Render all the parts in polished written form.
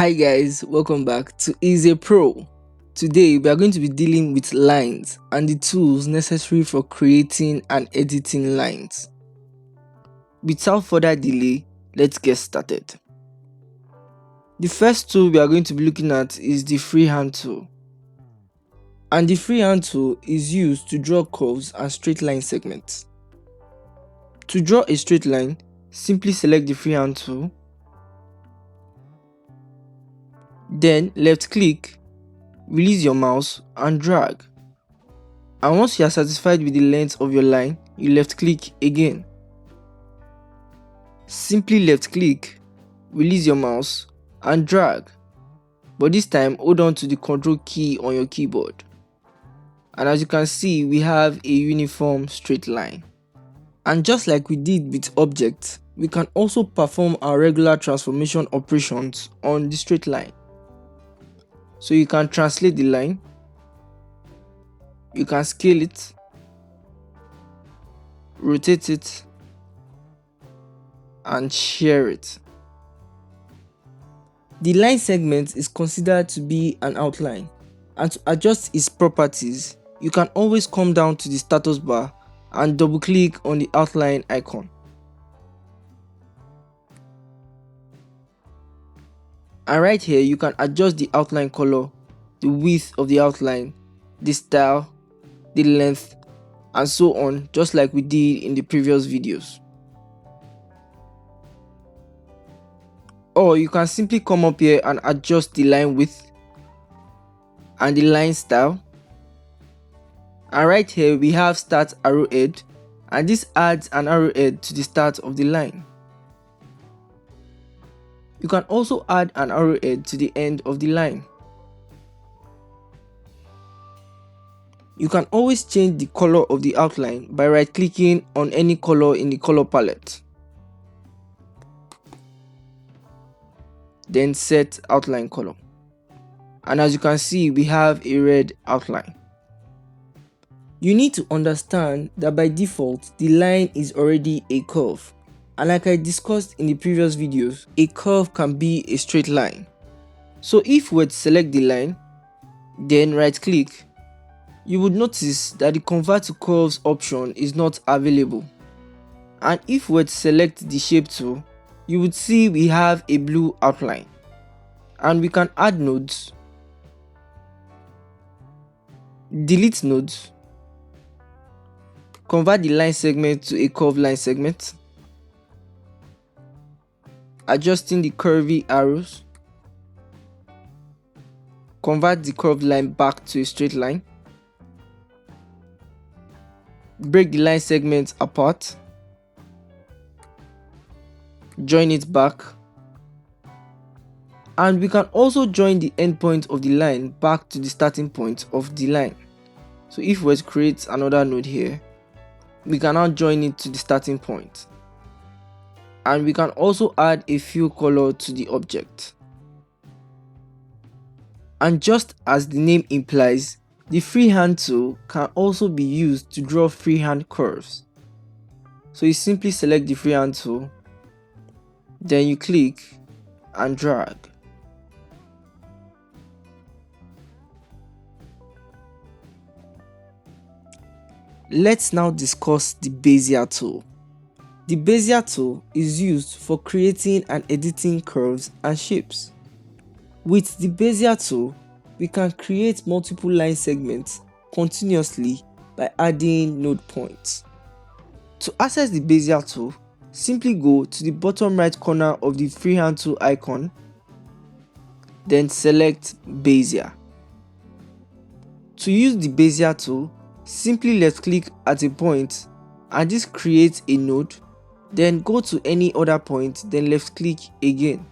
Hi guys, welcome back to heisapro. Today we are going to be dealing with lines and the tools necessary for creating and editing lines. Without further delay, let's get started. The first tool we are going to be looking at is the freehand tool. And the freehand tool is used to draw curves and straight line segments. To draw a straight line, simply select the freehand tool, then left click, release your mouse and drag. And once you are satisfied with the length of your line, you left click again. Simply left click, release your mouse and drag. But this time hold on to the Ctrl key on your keyboard. And as you can see, we have a uniform straight line. And just like we did with objects, we can also perform our regular transformation operations on the straight line. So you can translate the line, you can scale it, rotate it, and share it. The line segment is considered to be an outline, and to adjust its properties, you can always come down to the status bar and double click on the outline icon. And right here you can adjust the outline color, the width of the outline, the style, the length, and so on, just like we did in the previous videos. Or you can simply come up here and adjust the line width and the line style. And right here we have start arrowhead, and this adds an arrowhead to the start of the line. You can also add an arrowhead to the end of the line. You can always change the color of the outline by right clicking on any color in the color palette. Then set outline color. And as you can see, we have a red outline. You need to understand that by default, the line is already a curve. And like I discussed in the previous videos, a curve can be a straight line. So if we were to select the line, then right click, you would notice that the convert to curves option is not available. And if we were to select the shape tool, you would see we have a blue outline. And we can add nodes, delete nodes, convert the line segment to a curved line segment, adjusting the curvy arrows, convert the curved line back to a straight line, break the line segment apart, join it back, and we can also join the endpoint of the line back to the starting point of the line. So if we were to create another node here, we can now join it to the starting point. And we can also add a fill color to the object. And just as the name implies, the freehand tool can also be used to draw freehand curves. So you simply select the freehand tool, then you click and drag. Let's now discuss the Bezier tool. The Bezier tool is used for creating and editing curves and shapes. With the Bezier tool, we can create multiple line segments continuously by adding node points. To access the Bezier tool, simply go to the bottom right corner of the freehand tool icon, then select Bezier. To use the Bezier tool, simply left click at a point and this creates a node, then go to any other point, then left click again,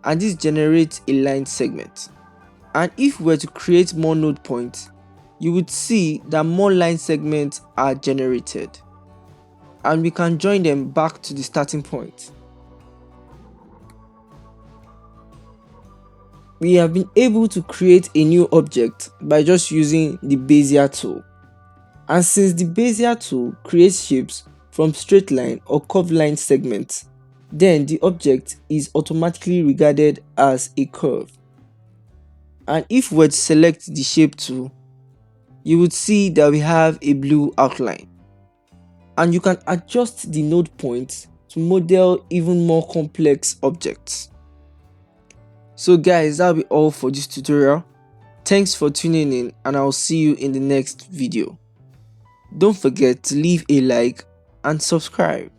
and this generates a line segment. And if we were to create more node points, you would see that more line segments are generated, and we can join them back to the starting point. We have been able to create a new object by just using the Bezier tool. And since the Bezier tool creates shapes from straight line or curved line segments, then the object is automatically regarded as a curve. And if we were to select the shape tool, you would see that we have a blue outline. And you can adjust the node points to model even more complex objects. So guys, that'll be all for this tutorial. Thanks for tuning in, and I'll see you in the next video. Don't forget to leave a like and subscribe.